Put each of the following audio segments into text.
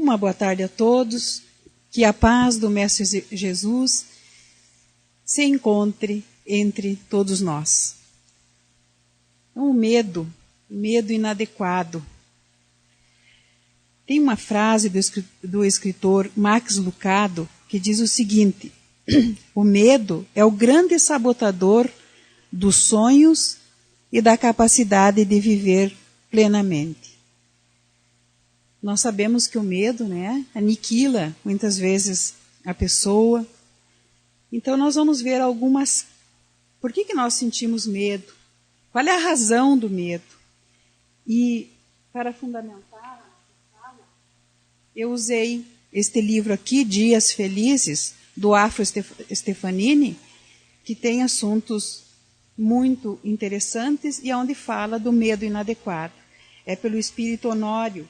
Uma boa tarde a todos, que a paz do Mestre Jesus se encontre entre todos nós. O medo inadequado. Tem uma frase do escritor Max Lucado que diz o seguinte: o medo é o grande sabotador dos sonhos e da capacidade de viver plenamente. Nós sabemos que o medo, aniquila muitas vezes a pessoa. Então nós vamos ver algumas... Por que nós sentimos medo? Qual é a razão do medo? E para fundamentar, eu usei este livro aqui, Dias Felizes, do Afro Stefanini, que tem assuntos muito interessantes e onde fala do medo inadequado. É pelo Espírito Honório.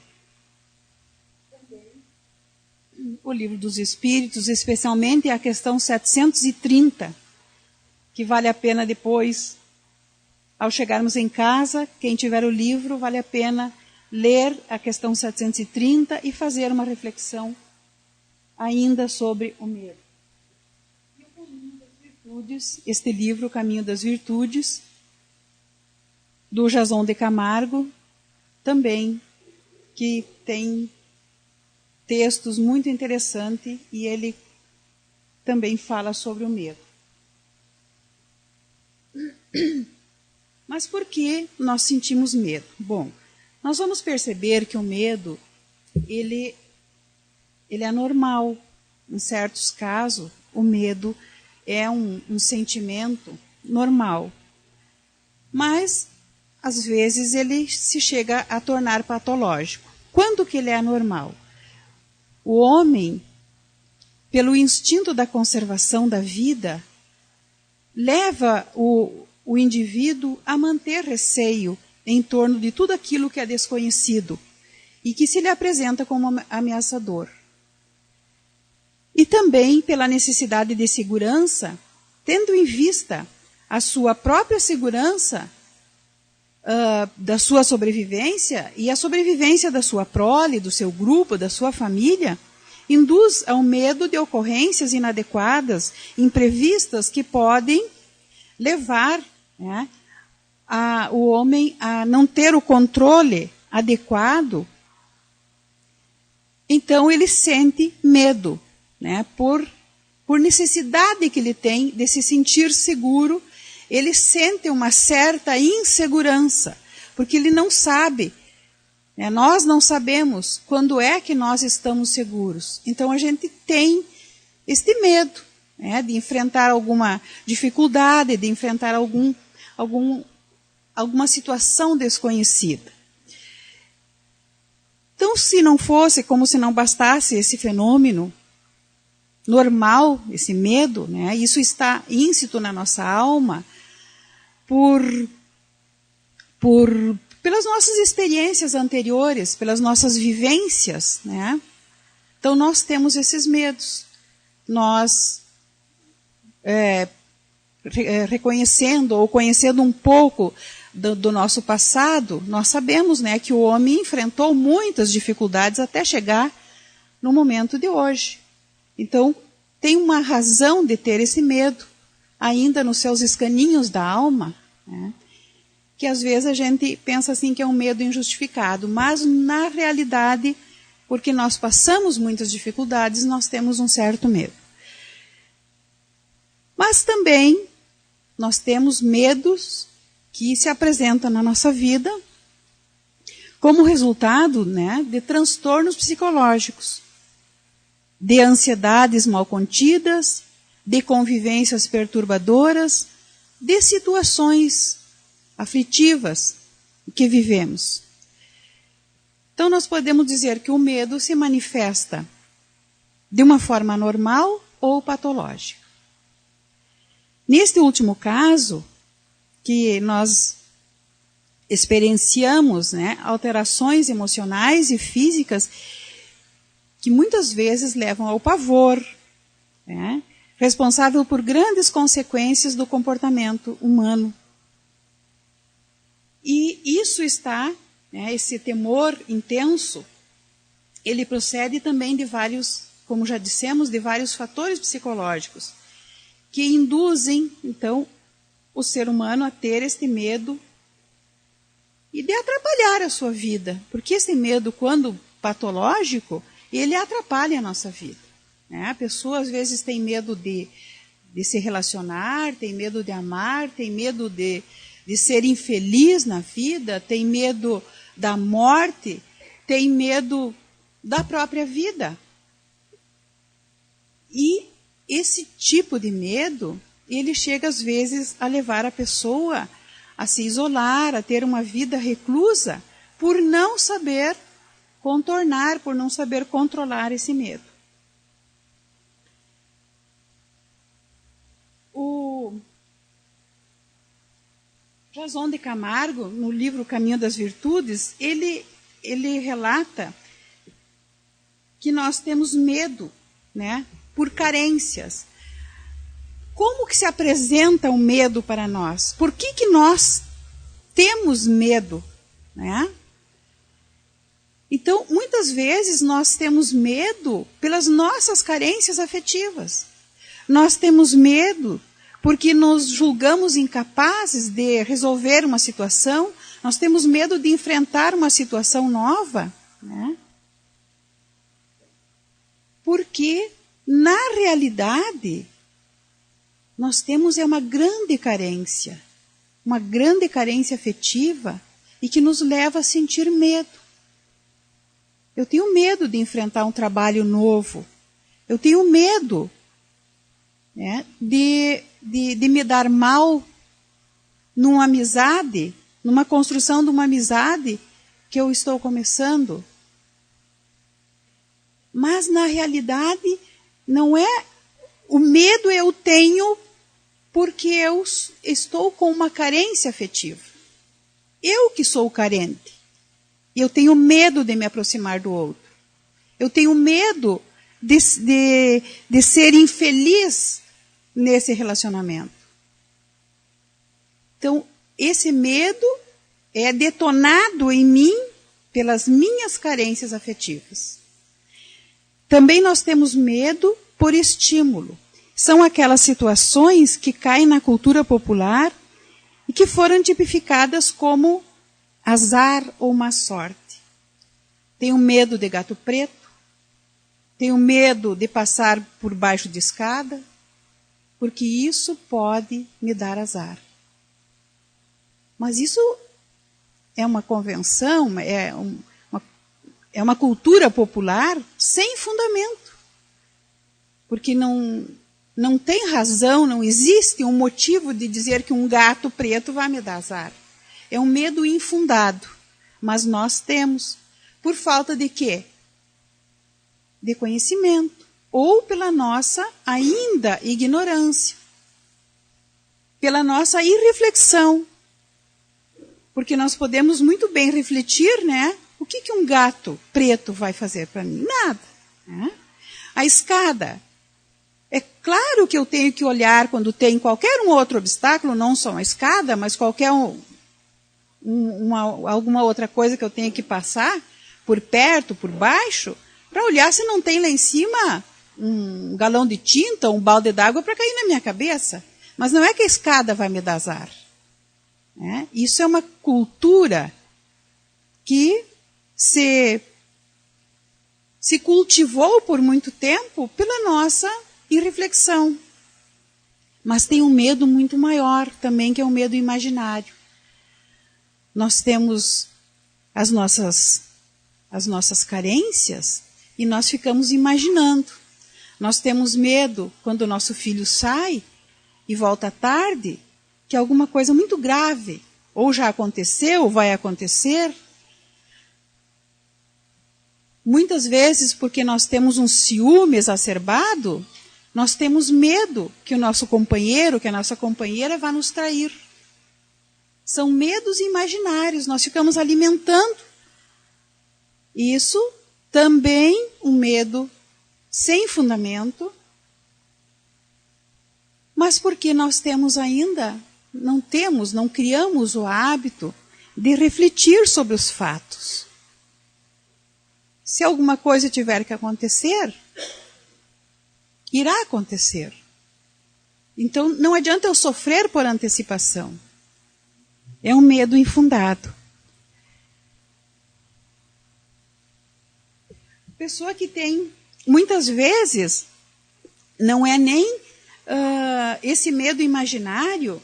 O Livro dos Espíritos, especialmente a questão 730, que vale a pena depois, ao chegarmos em casa, quem tiver o livro, vale a pena ler a questão 730 e fazer uma reflexão ainda sobre o medo. E o Caminho das Virtudes, este livro, O Caminho das Virtudes, do Jason de Camargo, também, que tem textos muito interessantes e ele também fala sobre o medo. Mas por que nós sentimos medo? Bom, nós vamos perceber que o medo, ele é normal. Em certos casos, o medo é um sentimento normal. Mas, às vezes, ele se chega a tornar patológico. Quando que ele é anormal? O homem, pelo instinto da conservação da vida, leva o indivíduo a manter receio em torno de tudo aquilo que é desconhecido e que se lhe apresenta como ameaçador. E também pela necessidade de segurança, tendo em vista a sua própria segurança, da sua sobrevivência e a sobrevivência da sua prole, do seu grupo, da sua família, induz ao medo de ocorrências inadequadas, imprevistas, que podem levar o homem a não ter o controle adequado. Então ele sente medo, por necessidade que ele tem de se sentir seguro. Ele sente uma certa insegurança, porque ele não sabe, nós não sabemos quando é que nós estamos seguros. Então a gente tem este medo, de enfrentar alguma dificuldade, de enfrentar alguma situação desconhecida. Então, se não fosse, como se não bastasse esse fenômeno normal, esse medo, isso está íncito na nossa alma, pelas nossas experiências anteriores, pelas nossas vivências, Então nós temos esses medos. Nós, reconhecendo ou conhecendo um pouco do nosso passado, nós sabemos, que o homem enfrentou muitas dificuldades até chegar no momento de hoje. Então tem uma razão de ter esse medo, ainda nos seus escaninhos da alma, que às vezes a gente pensa assim que é um medo injustificado, mas na realidade, porque nós passamos muitas dificuldades, nós temos um certo medo. Mas também nós temos medos que se apresentam na nossa vida como resultado, de transtornos psicológicos, de ansiedades mal contidas, de convivências perturbadoras, de situações aflitivas que vivemos. Então nós podemos dizer que o medo se manifesta de uma forma normal ou patológica. Neste último caso, que nós experienciamos alterações emocionais e físicas que muitas vezes levam ao pavor, responsável por grandes consequências do comportamento humano. E isso está, esse temor intenso, ele procede também de vários, como já dissemos, de vários fatores psicológicos que induzem, então, o ser humano a ter este medo e de atrapalhar a sua vida. Porque esse medo, quando patológico, ele atrapalha a nossa vida. Né? A pessoa, às vezes, tem medo de se relacionar, tem medo de amar, tem medo de ser infeliz na vida, tem medo da morte, tem medo da própria vida. E esse tipo de medo, ele chega às vezes a levar a pessoa a se isolar, a ter uma vida reclusa, por não saber contornar, por não saber controlar esse medo. O Jason de Camargo, no livro Caminho das Virtudes, ele relata que nós temos medo, né, por carências. Como que se apresenta o medo para nós? Por que nós temos medo, né? Então, muitas vezes nós temos medo pelas nossas carências afetivas. Nós temos medo porque nos julgamos incapazes de resolver uma situação. Nós temos medo de enfrentar uma situação nova, né? Porque, na realidade, nós temos uma grande carência afetiva e que nos leva a sentir medo. Eu tenho medo de enfrentar um trabalho novo. Eu tenho medo, né, de me dar mal numa amizade, numa construção de uma amizade que eu estou começando. Mas, na realidade, não é... O medo eu tenho porque eu estou com uma carência afetiva. Eu que sou carente. E eu tenho medo de me aproximar do outro. Eu tenho medo de ser infeliz nesse relacionamento. Então, esse medo é detonado em mim pelas minhas carências afetivas. Também nós temos medo por estímulo. São aquelas situações que caem na cultura popular e que foram tipificadas como azar ou má sorte. Tenho medo de gato preto, tenho medo de passar por baixo de escada, porque isso pode me dar azar. Mas isso é uma convenção, é uma cultura popular sem fundamento. Porque não tem razão, não existe um motivo de dizer que um gato preto vai me dar azar. É um medo infundado. Mas nós temos. Por falta de quê? De conhecimento. Ou pela nossa ainda ignorância. Pela nossa irreflexão. Porque nós podemos muito bem refletir, né? O que um gato preto vai fazer para mim? Nada. Né? A escada. É claro que eu tenho que olhar quando tem qualquer um outro obstáculo, não só uma escada, mas qualquer alguma outra coisa que eu tenha que passar, por perto, por baixo, para olhar se não tem lá em cima um galão de tinta, um balde d'água para cair na minha cabeça. Mas não é que a escada vai me dar azar. Né? Isso é uma cultura que se cultivou por muito tempo pela nossa irreflexão. Mas tem um medo muito maior também, que é o medo imaginário. Nós temos as nossas carências e nós ficamos imaginando. Nós temos medo quando o nosso filho sai e volta tarde, que alguma coisa muito grave ou já aconteceu ou vai acontecer. Muitas vezes, porque nós temos um ciúme exacerbado, nós temos medo que o nosso companheiro, que a nossa companheira vá nos trair. São medos imaginários, nós ficamos alimentando. Isso também um medo sem fundamento, mas porque nós temos ainda, não criamos o hábito de refletir sobre os fatos. se alguma coisa tiver que acontecer, irá acontecer. Então, não adianta eu sofrer por antecipação. É um medo infundado. Pessoa que tem, muitas vezes, não é nem esse medo imaginário,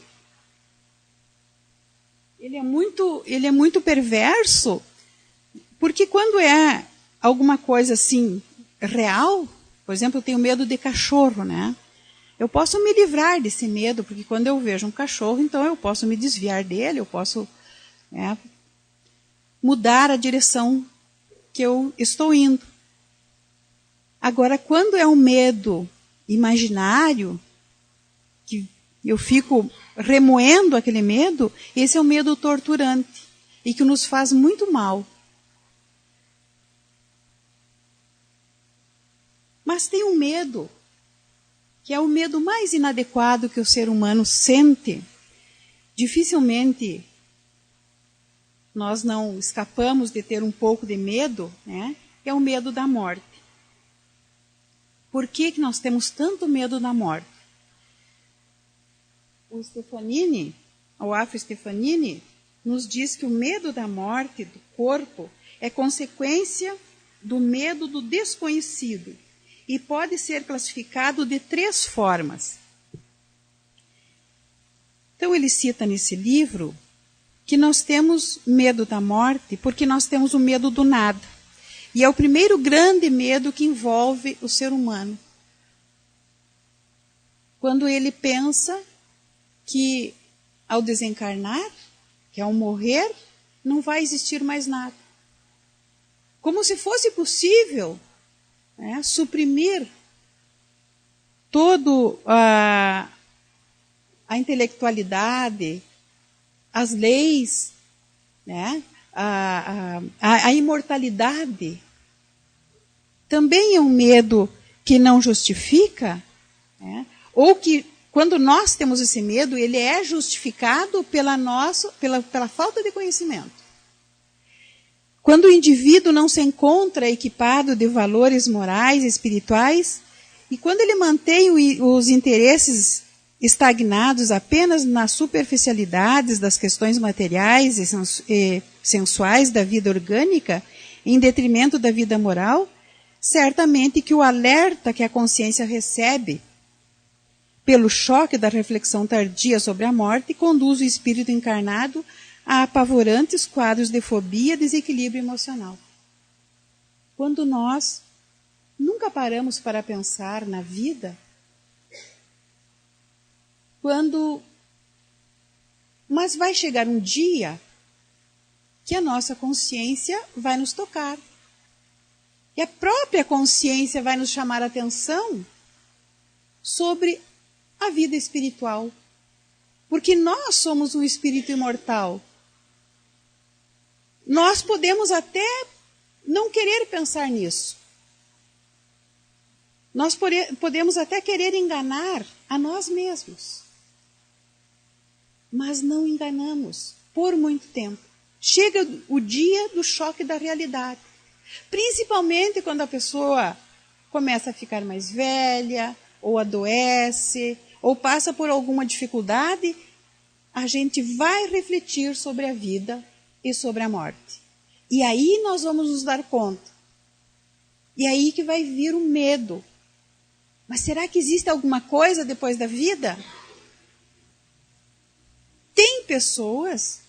ele é muito perverso, porque quando é alguma coisa assim real, por exemplo, eu tenho medo de cachorro, né? Eu posso me livrar desse medo, porque quando eu vejo um cachorro, então eu posso me desviar dele, eu posso mudar a direção que eu estou indo. Agora, quando é um medo imaginário, que eu fico remoendo aquele medo, esse é um medo torturante e que nos faz muito mal. Mas tem um medo, que é o medo mais inadequado que o ser humano sente. Dificilmente nós não escapamos de ter um pouco de medo, né? É o medo da morte. Por que nós temos tanto medo da morte? O Stefanini, o Afro Stefanini, nos diz que o medo da morte do corpo é consequência do medo do desconhecido e pode ser classificado de 3 formas. Então ele cita nesse livro que nós temos medo da morte porque nós temos o medo do nada. E é o primeiro grande medo que envolve o ser humano. Quando ele pensa que ao desencarnar, que ao morrer, não vai existir mais nada. Como se fosse possível suprimir toda a intelectualidade, as leis, a imortalidade. Também é um medo que não justifica, ou que, quando nós temos esse medo, ele é justificado pela falta de conhecimento. Quando o indivíduo não se encontra equipado de valores morais e espirituais, e quando ele mantém os interesses estagnados apenas nas superficialidades das questões materiais e sensuais da vida orgânica, em detrimento da vida moral, certamente que o alerta que a consciência recebe pelo choque da reflexão tardia sobre a morte conduz o espírito encarnado a apavorantes quadros de fobia e desequilíbrio emocional. Quando nós nunca paramos para pensar na vida, mas vai chegar um dia que a nossa consciência vai nos tocar. E a própria consciência vai nos chamar a atenção sobre a vida espiritual. Porque nós somos um espírito imortal. Nós podemos até não querer pensar nisso. Nós podemos até querer enganar a nós mesmos. Mas não enganamos por muito tempo. Chega o dia do choque da realidade. Principalmente quando a pessoa começa a ficar mais velha, ou adoece, ou passa por alguma dificuldade, a gente vai refletir sobre a vida e sobre a morte. E aí nós vamos nos dar conta. E aí que vai vir o medo. Mas será que existe alguma coisa depois da vida? Tem pessoas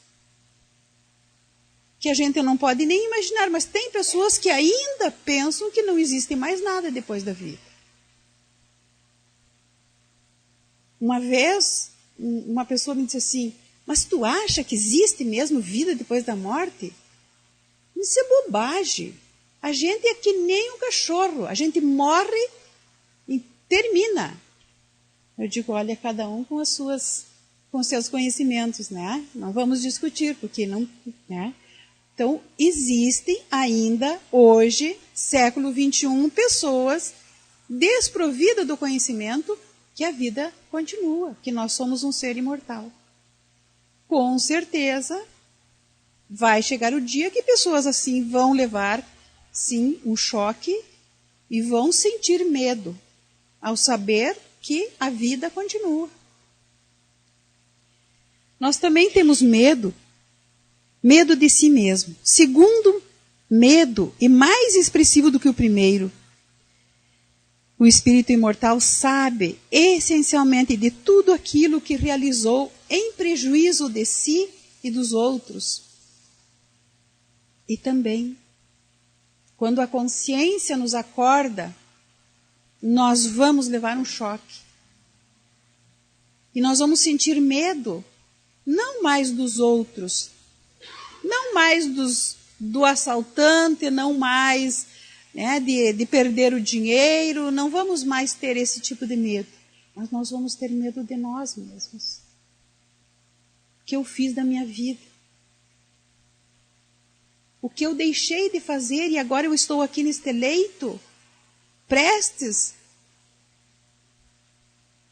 que a gente não pode nem imaginar, mas tem pessoas que ainda pensam que não existe mais nada depois da vida. Uma vez, uma pessoa me disse assim, mas tu acha que existe mesmo vida depois da morte? Isso é bobagem. A gente é que nem um cachorro. A gente morre e termina. Eu digo, olha, cada um com seus conhecimentos, né? Não vamos discutir, porque não... né? Então, existem ainda, hoje, século XXI, pessoas desprovidas do conhecimento que a vida continua, que nós somos um ser imortal. Com certeza, vai chegar o dia que pessoas assim vão levar sim, um choque e vão sentir medo ao saber que a vida continua. Nós também temos medo de si mesmo. Segundo medo, e mais expressivo do que o primeiro, o espírito imortal sabe essencialmente de tudo aquilo que realizou em prejuízo de si e dos outros. E também, quando a consciência nos acorda, nós vamos levar um choque. E nós vamos sentir medo, não mais dos outros, não mais do assaltante, não mais de perder o dinheiro, não vamos mais ter esse tipo de medo, mas nós vamos ter medo de nós mesmos. O que eu fiz da minha vida? O que eu deixei de fazer e agora eu estou aqui neste leito, prestes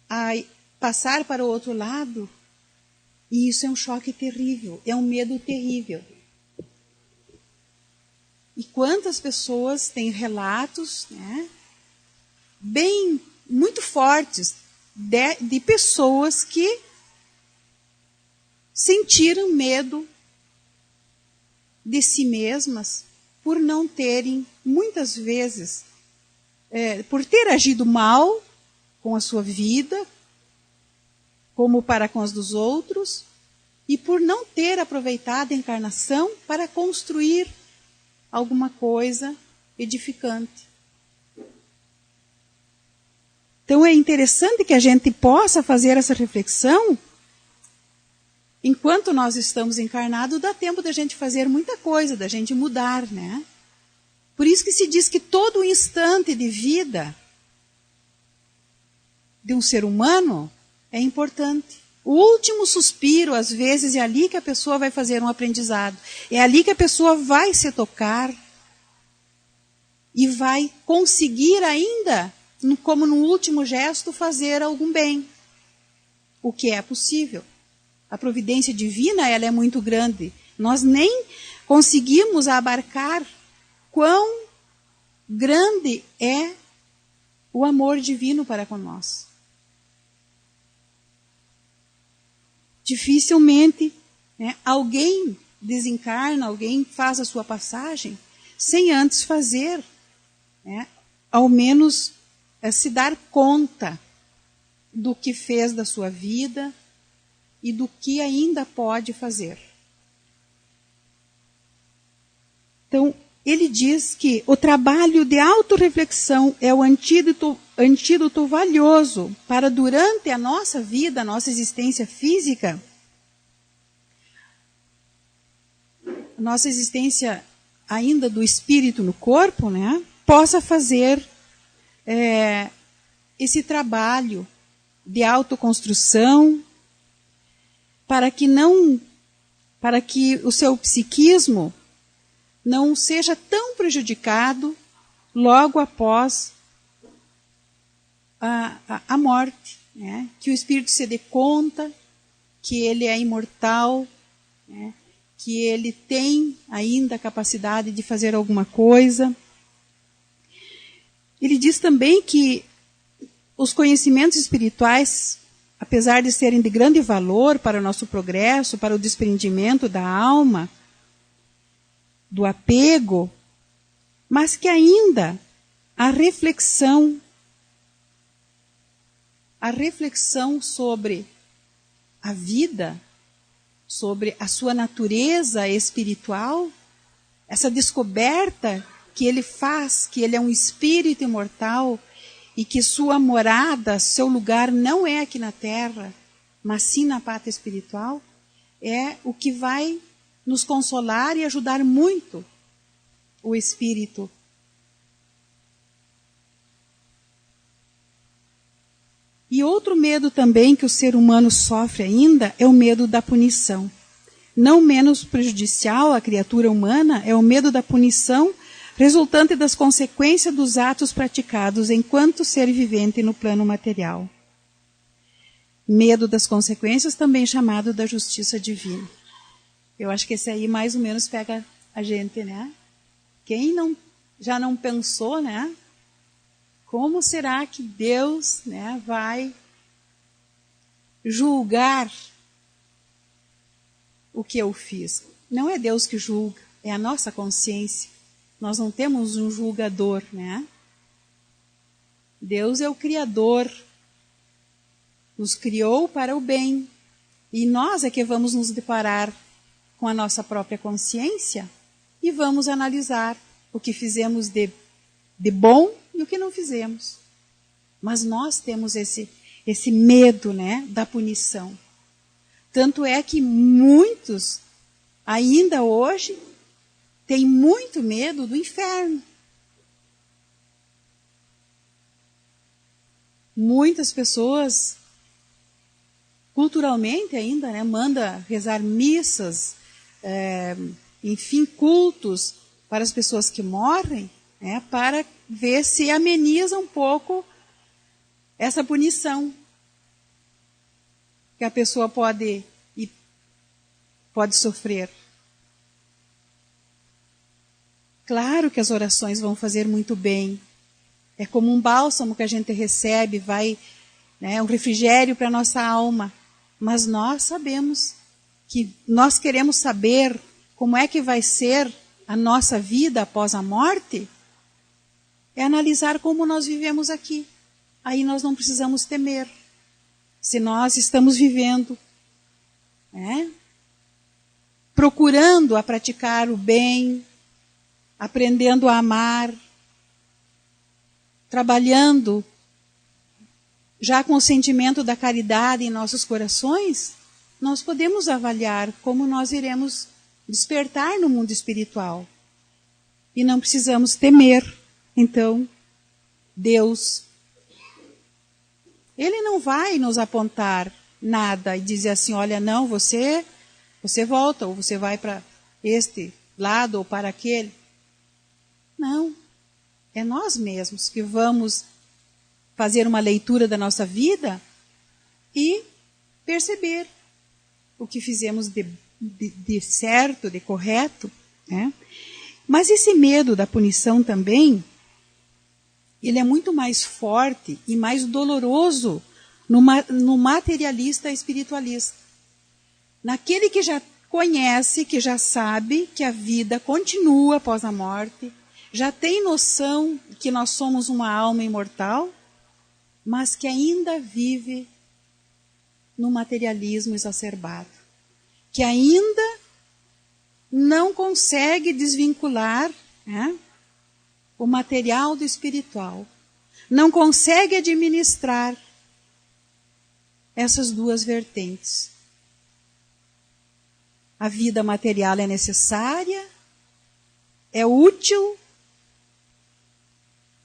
a passar para o outro lado? E isso é um choque terrível, é um medo terrível. E quantas pessoas têm relatos, muito fortes de pessoas que sentiram medo de si mesmas por não terem, muitas vezes, por ter agido mal com a sua vida, como para com as dos outros, e por não ter aproveitado a encarnação para construir alguma coisa edificante. Então é interessante que a gente possa fazer essa reflexão. Enquanto nós estamos encarnados, dá tempo da gente fazer muita coisa, da gente mudar, né? Por isso que se diz que todo instante de vida de um ser humano é importante. O último suspiro, às vezes, é ali que a pessoa vai fazer um aprendizado. É ali que a pessoa vai se tocar e vai conseguir ainda, como no último gesto, fazer algum bem. O que é possível. A providência divina, ela é muito grande. Nós nem conseguimos abarcar quão grande é o amor divino para com nós. Dificilmente alguém desencarna, alguém faz a sua passagem sem antes fazer, ao menos se dar conta do que fez da sua vida e do que ainda pode fazer. Então, ele diz que o trabalho de autorreflexão é o antídoto valioso para, durante a nossa vida, a nossa existência física, a nossa existência ainda do espírito no corpo, possa fazer esse trabalho de autoconstrução para que o seu psiquismo não seja tão prejudicado logo após a morte. Que o espírito se dê conta que ele é imortal, que ele tem ainda a capacidade de fazer alguma coisa. Ele diz também que os conhecimentos espirituais, apesar de serem de grande valor para o nosso progresso, para o desprendimento da alma, do apego, mas que ainda a reflexão sobre a vida, sobre a sua natureza espiritual, essa descoberta que ele faz, que ele é um espírito imortal e que sua morada, seu lugar não é aqui na Terra, mas sim na pátria espiritual, é o que vai nos consolar e ajudar muito o espírito. E outro medo também que o ser humano sofre ainda é o medo da punição. Não menos prejudicial à criatura humana é o medo da punição resultante das consequências dos atos praticados enquanto ser vivente no plano material. Medo das consequências, também chamado da justiça divina. Eu acho que esse aí mais ou menos pega a gente, Quem não já não pensou, né? Como será que Deus, né, vai julgar o que eu fiz? Não é Deus que julga, é a nossa consciência. Nós não temos um julgador, né? Deus é o Criador, nos criou para o bem. E nós é que vamos nos deparar com a nossa própria consciência e vamos analisar o que fizemos de bom e o que não fizemos. Mas nós temos esse medo, né, da punição. Tanto é que muitos, ainda hoje, têm muito medo do inferno. Muitas pessoas, culturalmente ainda, né, manda rezar missas, enfim, cultos para as pessoas que morrem, né, para ver se ameniza um pouco essa punição que a pessoa pode sofrer. Claro que as orações vão fazer muito bem. É como um bálsamo que a gente recebe, né, um refrigério para a nossa alma. Mas nós sabemos que nós queremos saber como é que vai ser a nossa vida após a morte, é analisar como nós vivemos aqui. Aí nós não precisamos temer. Se nós estamos vivendo, né, procurando a praticar o bem, aprendendo a amar, trabalhando já com o sentimento da caridade em nossos corações, nós podemos avaliar como nós iremos despertar no mundo espiritual. E não precisamos temer. Então, Deus, Ele não vai nos apontar nada e dizer assim, olha, não, você volta, ou você vai para este lado ou para aquele. Não. É nós mesmos que vamos fazer uma leitura da nossa vida e perceber o que fizemos de certo, de correto, né? Mas esse medo da punição também, ele é muito mais forte e mais doloroso no materialista espiritualista. Naquele que já conhece, que já sabe que a vida continua após a morte, já tem noção que nós somos uma alma imortal, mas que ainda vive no materialismo exacerbado, que ainda não consegue desvincular, né, o material do espiritual, não consegue administrar essas duas vertentes. A vida material é necessária, é útil,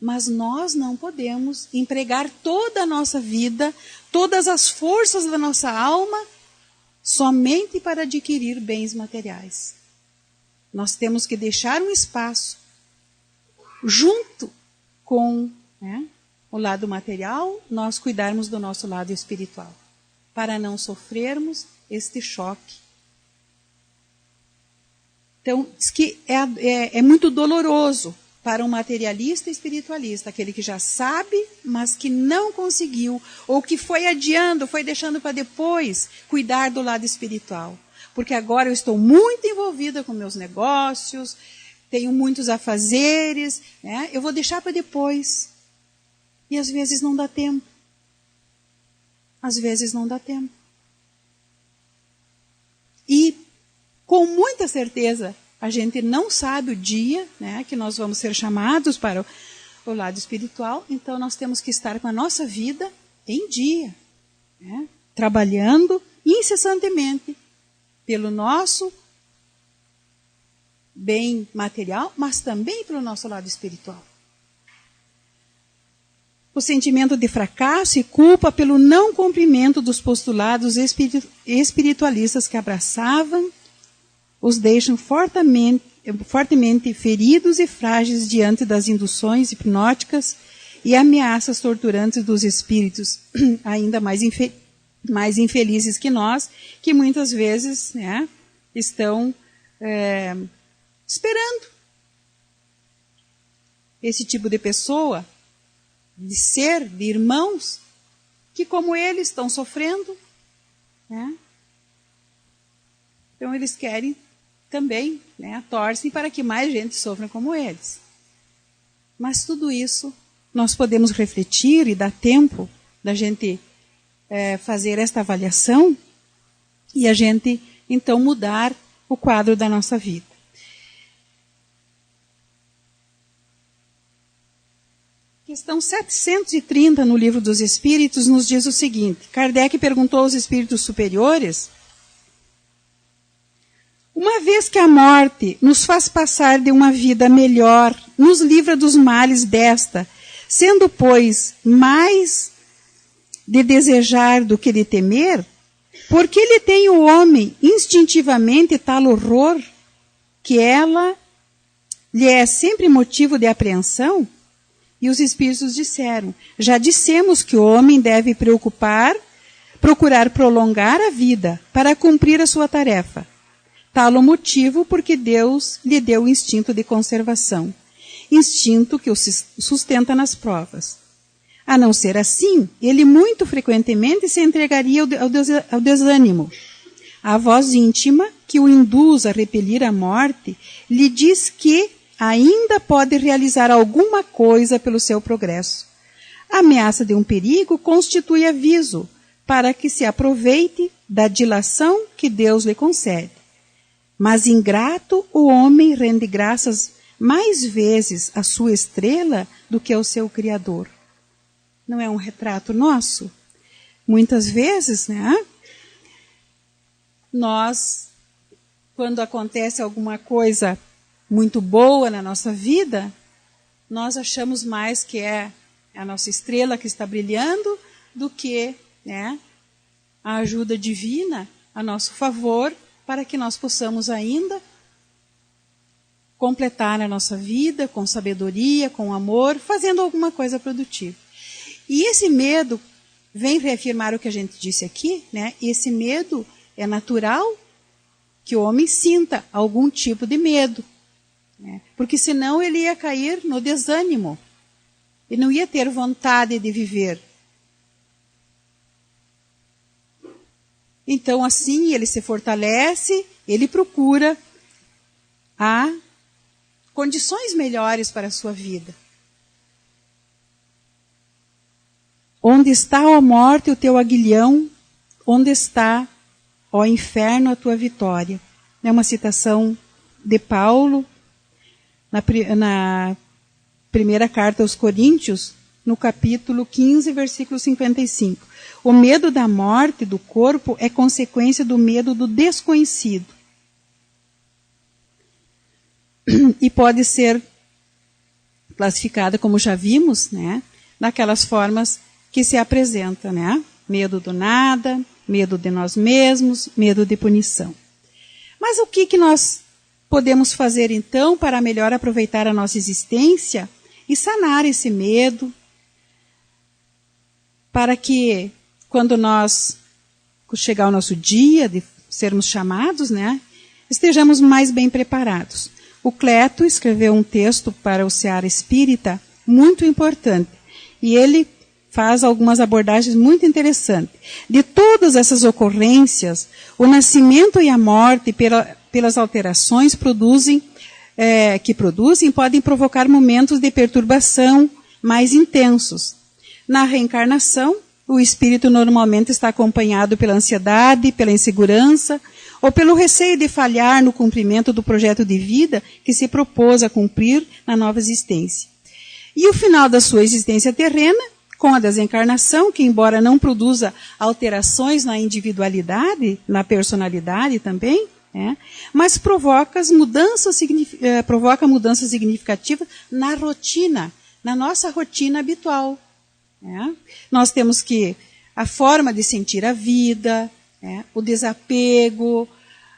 mas nós não podemos empregar toda a nossa vida, todas as forças da nossa alma, somente para adquirir bens materiais. Nós temos que deixar um espaço junto com, né, o lado material, nós cuidarmos do nosso lado espiritual, para não sofrermos este choque. Então, diz que é muito doloroso para um materialista espiritualista, aquele que já sabe, mas que não conseguiu, ou que foi adiando, foi deixando para depois cuidar do lado espiritual. Porque agora eu estou muito envolvida com meus negócios, tenho muitos afazeres, né? Eu vou deixar para depois. E às vezes não dá tempo. Às vezes não dá tempo. E com muita certeza, a gente não sabe o dia, né, que nós vamos ser chamados para o lado espiritual, então nós temos que estar com a nossa vida em dia, né, trabalhando incessantemente pelo nosso bem material, mas também pelo nosso lado espiritual. O sentimento de fracasso e culpa pelo não cumprimento dos postulados espiritualistas que abraçavam os deixam fortemente feridos e frágeis diante das induções hipnóticas e ameaças torturantes dos espíritos, ainda mais infelizes que nós, que muitas vezes, né, estão esperando esse tipo de pessoa, de ser, de irmãos, que como eles estão sofrendo, né? Então eles querem também, né, torcem para que mais gente sofra como eles. Mas tudo isso nós podemos refletir e dar tempo da gente fazer esta avaliação e a gente então mudar o quadro da nossa vida. Questão 730 no Livro dos Espíritos nos diz o seguinte: Kardec perguntou aos espíritos superiores: uma vez que a morte nos faz passar de uma vida melhor, nos livra dos males desta, sendo, pois, mais de desejar do que de temer, por que lhe tem o homem instintivamente tal horror que ela lhe é sempre motivo de apreensão? E os espíritos disseram: já dissemos que o homem deve procurar prolongar a vida para cumprir a sua tarefa. Tal o motivo porque Deus lhe deu o instinto de conservação, instinto que o sustenta nas provas. A não ser assim, ele muito frequentemente se entregaria ao desânimo. A voz íntima, que o induz a repelir a morte, lhe diz que ainda pode realizar alguma coisa pelo seu progresso. A ameaça de um perigo constitui aviso para que se aproveite da dilação que Deus lhe concede. Mas ingrato, o homem rende graças mais vezes à sua estrela do que ao seu Criador. Não é um retrato nosso? Muitas vezes, né? Nós, quando acontece alguma coisa muito boa na nossa vida, nós achamos mais que é a nossa estrela que está brilhando do que, né, a ajuda divina a nosso favor para que nós possamos ainda completar a nossa vida com sabedoria, com amor, fazendo alguma coisa produtiva. E esse medo vem reafirmar o que a gente disse aqui, né? Esse medo é natural que o homem sinta algum tipo de medo, né? Porque senão ele ia cair no desânimo. Ele não ia ter vontade de viver. Então, assim, ele se fortalece, ele procura condições melhores para a sua vida. Onde está, ó morte, o teu aguilhão? Onde está, ó inferno, a tua vitória? É uma citação de Paulo, na primeira carta aos Coríntios, no capítulo 15, versículo 55. O medo da morte do corpo é consequência do medo do desconhecido. E pode ser classificada, como já vimos, né, daquelas formas que se apresenta, né? Medo do nada, medo de nós mesmos, medo de punição. Mas o que nós podemos fazer então para melhor aproveitar a nossa existência e sanar esse medo, para que quando chegar o nosso dia de sermos chamados, né, estejamos mais bem preparados? O Cleto escreveu um texto para o Seara Espírita muito importante, e ele faz algumas abordagens muito interessantes. De todas essas ocorrências, o nascimento e a morte, pelas alterações que produzem, podem provocar momentos de perturbação mais intensos. Na reencarnação, o espírito normalmente está acompanhado pela ansiedade, pela insegurança, ou pelo receio de falhar no cumprimento do projeto de vida que se propôs a cumprir na nova existência. E o final da sua existência terrena, com a desencarnação, que embora não produza alterações na individualidade, na personalidade também, né, mas provoca mudanças significativas na rotina, na nossa rotina habitual. Né? Nós temos a forma de sentir a vida, né, o desapego,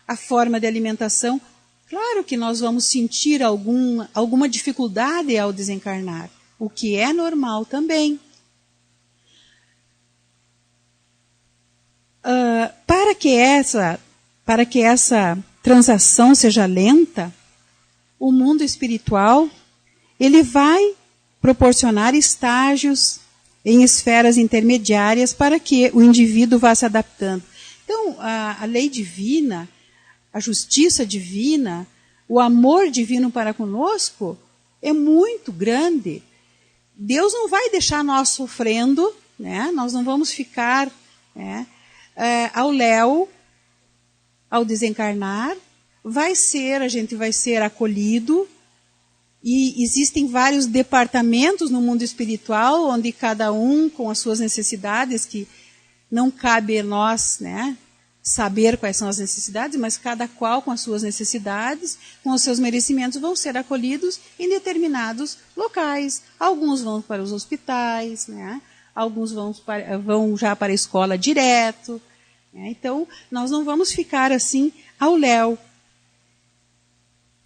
a forma de alimentação. Claro que nós vamos sentir alguma dificuldade ao desencarnar, o que é normal também. Para que essa transação seja lenta, o mundo espiritual ele vai proporcionar estágios em esferas intermediárias para que o indivíduo vá se adaptando. Então, a lei divina, a justiça divina, o amor divino para conosco é muito grande. Deus não vai deixar nós sofrendo, né? Nós não vamos ficar, né, ao léu, ao desencarnar. A gente vai ser acolhido. E existem vários departamentos no mundo espiritual, onde cada um com as suas necessidades, que não cabe a nós, né, saber quais são as necessidades, mas cada qual com as suas necessidades, com os seus merecimentos, vão ser acolhidos em determinados locais. Alguns vão para os hospitais, né, alguns vão já para a escola direto. Né, então, nós não vamos ficar assim ao léu.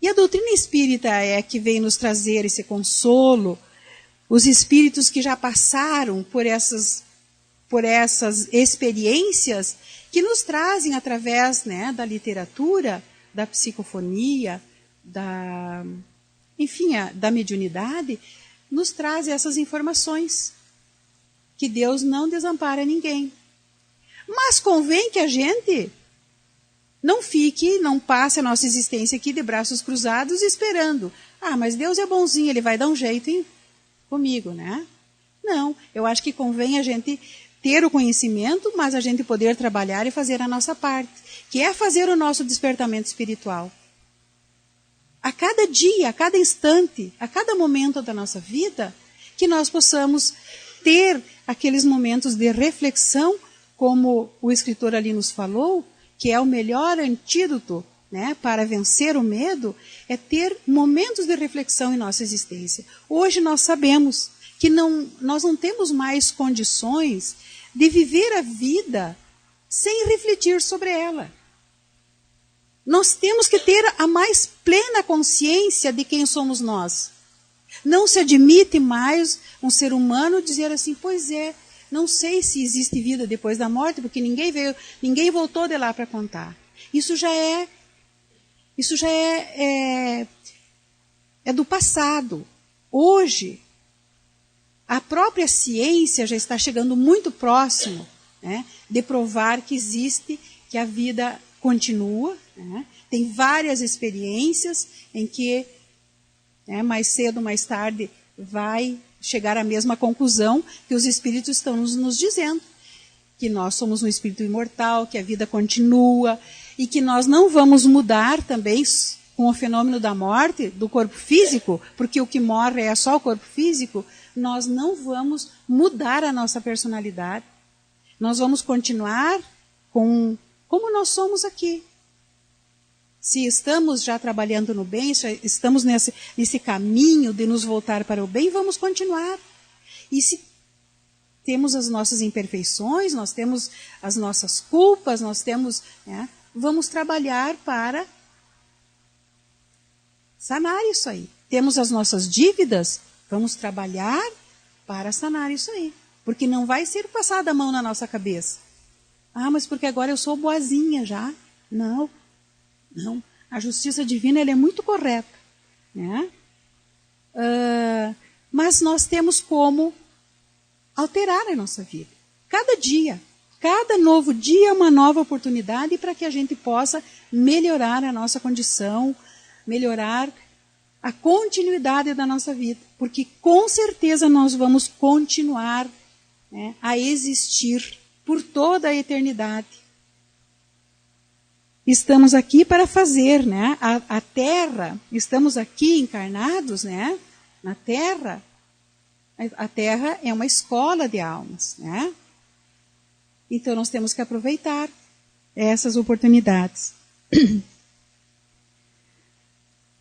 E a doutrina espírita é que vem nos trazer esse consolo, os espíritos que já passaram por essas experiências, que nos trazem através, né, da literatura, da psicofonia, da mediunidade, nos trazem essas informações, que Deus não desampara ninguém. Mas convém que a gente não passe a nossa existência aqui de braços cruzados esperando. Mas Deus é bonzinho, Ele vai dar um jeito comigo, né? Não, eu acho que convém a gente ter o conhecimento, mas a gente poder trabalhar e fazer a nossa parte, que é fazer o nosso despertamento espiritual. A cada dia, a cada instante, a cada momento da nossa vida, que nós possamos ter aqueles momentos de reflexão, como o escritor ali nos falou, que é o melhor antídoto, né, para vencer o medo, é ter momentos de reflexão em nossa existência. Hoje nós sabemos que nós não temos mais condições de viver a vida sem refletir sobre ela. Nós temos que ter a mais plena consciência de quem somos nós. Não se admite mais um ser humano dizer assim, pois é, não sei se existe vida depois da morte, porque ninguém voltou de lá para contar. Isso já é do passado. Hoje, a própria ciência já está chegando muito próximo, né, de provar que existe, que a vida continua. Né? Tem várias experiências em que, né, mais cedo ou mais tarde, vai chegar à mesma conclusão que os espíritos estão nos dizendo, que nós somos um espírito imortal, que a vida continua e que nós não vamos mudar também com o fenômeno da morte do corpo físico, porque o que morre é só o corpo físico. Nós não vamos mudar a nossa personalidade. Nós vamos continuar como nós somos aqui. Se estamos já trabalhando no bem, se estamos nesse caminho de nos voltar para o bem, vamos continuar. E se temos as nossas imperfeições, nós temos as nossas culpas, né, vamos trabalhar para sanar isso aí. Temos as nossas dívidas, vamos trabalhar para sanar isso aí. Porque não vai ser passada a mão na nossa cabeça. Mas porque agora eu sou boazinha já. Não. A justiça divina ela é muito correta. Né? Mas nós temos como alterar a nossa vida. Cada dia. Cada novo dia é uma nova oportunidade para que a gente possa melhorar a nossa condição, melhorar a continuidade da nossa vida. Porque com certeza nós vamos continuar, né, a existir por toda a eternidade. Estamos aqui para fazer, né, a Terra, estamos aqui encarnados, né, na Terra. A Terra é uma escola de almas, né? Então nós temos que aproveitar essas oportunidades.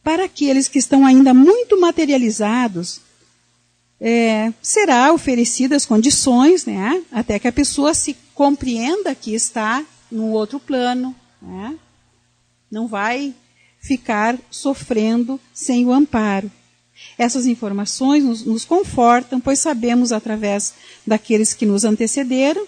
Para aqueles que estão ainda muito materializados, será oferecidas condições, né, até que a pessoa se compreenda que está num outro plano, né? Não vai ficar sofrendo sem o amparo. Essas informações nos confortam, pois sabemos através daqueles que nos antecederam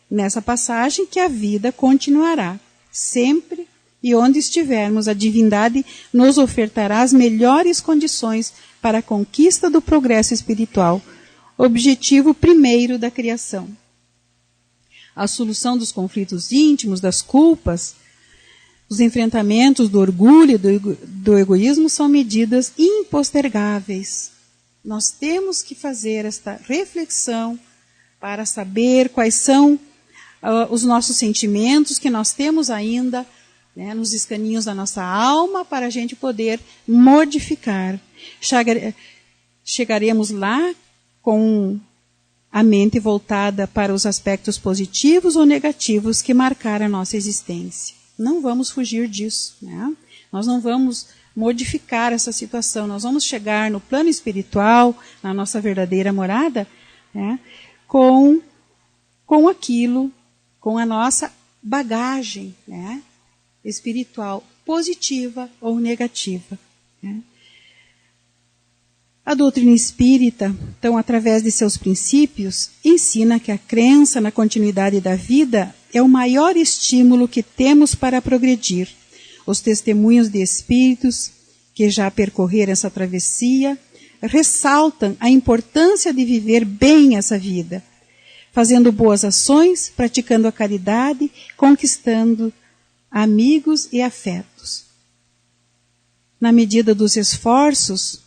nessa passagem que a vida continuará, sempre E onde estivermos, a divindade nos ofertará as melhores condições para a conquista do progresso espiritual, objetivo primeiro da criação. A solução dos conflitos íntimos, das culpas, os enfrentamentos do orgulho e do egoísmo são medidas impostergáveis. Nós temos que fazer esta reflexão para saber quais são os nossos sentimentos que nós temos ainda, né, nos escaninhos da nossa alma, para a gente poder modificar. Chegaremos lá com a mente voltada para os aspectos positivos ou negativos que marcaram a nossa existência. Não vamos fugir disso, né? Nós não vamos modificar essa situação. Nós vamos chegar no plano espiritual, na nossa verdadeira morada, né, com aquilo, com a nossa bagagem, né, espiritual, positiva ou negativa, né. A doutrina espírita, então, através de seus princípios, ensina que a crença na continuidade da vida é o maior estímulo que temos para progredir. Os testemunhos de espíritos que já percorreram essa travessia ressaltam a importância de viver bem essa vida, fazendo boas ações, praticando a caridade, conquistando amigos e afetos. Na medida dos esforços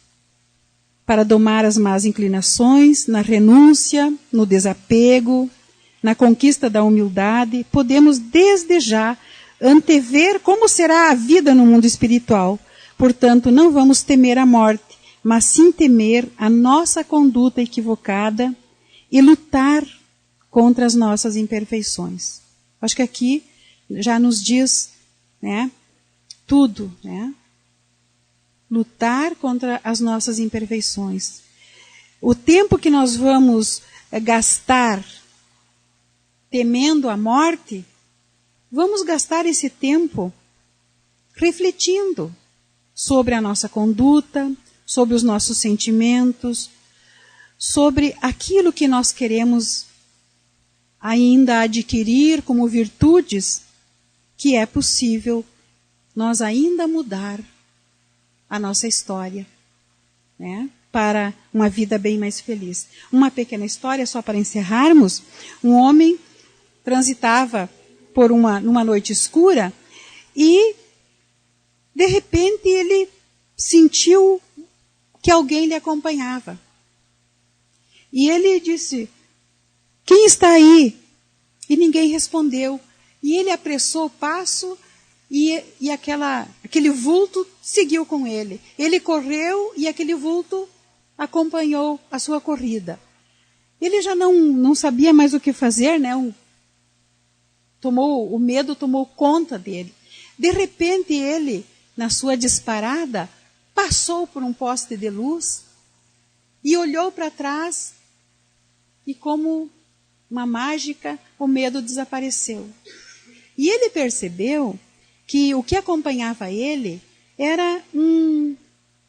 para domar as más inclinações, na renúncia, no desapego, na conquista da humildade, podemos desde já antever como será a vida no mundo espiritual. Portanto, não vamos temer a morte, mas sim temer a nossa conduta equivocada e lutar contra as nossas imperfeições. Acho que aqui já nos diz, né, tudo, né? Lutar contra as nossas imperfeições. O tempo que nós vamos gastar temendo a morte, vamos gastar esse tempo refletindo sobre a nossa conduta, sobre os nossos sentimentos, sobre aquilo que nós queremos ainda adquirir como virtudes, que é possível nós ainda mudar a nossa história, né, para uma vida bem mais feliz. Uma pequena história, só para encerrarmos. Um homem transitava numa noite escura e, de repente, ele sentiu que alguém lhe acompanhava. E ele disse: "Quem está aí?" E ninguém respondeu. E ele apressou o passo e aquele vulto seguiu com ele. Ele correu e aquele vulto acompanhou a sua corrida. Ele já não sabia mais o que fazer, né? O medo tomou conta dele. De repente ele, na sua disparada, passou por um poste de luz e olhou para trás e, como uma mágica, o medo desapareceu. E ele percebeu que o que acompanhava ele era um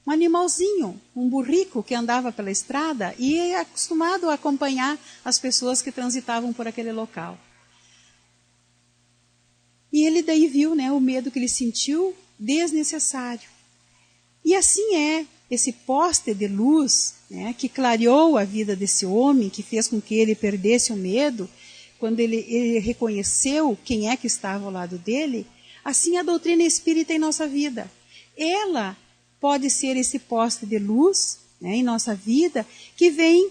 animalzinho, um burrico que andava pela estrada e é acostumado a acompanhar as pessoas que transitavam por aquele local. E ele daí viu, né, o medo que ele sentiu desnecessário. E assim é esse poste de luz, né, que clareou a vida desse homem, que fez com que ele perdesse o medo, quando ele reconheceu quem é que estava ao lado dele. Assim a doutrina espírita em nossa vida. Ela pode ser esse poste de luz, né, em nossa vida, que vem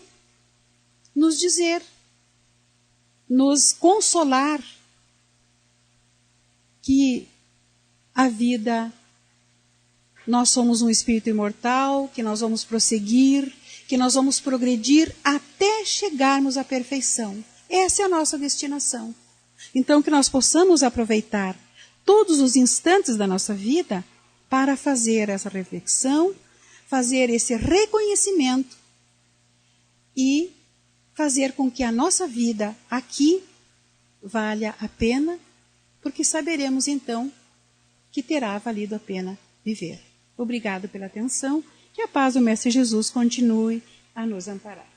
nos dizer, nos consolar que a vida, nós somos um espírito imortal, que nós vamos prosseguir, que nós vamos progredir até chegarmos à perfeição. Essa é a nossa destinação. Então, que nós possamos aproveitar todos os instantes da nossa vida para fazer essa reflexão, fazer esse reconhecimento e fazer com que a nossa vida aqui valha a pena, porque saberemos então que terá valido a pena viver. Obrigado pela atenção, que a paz do Mestre Jesus continue a nos amparar.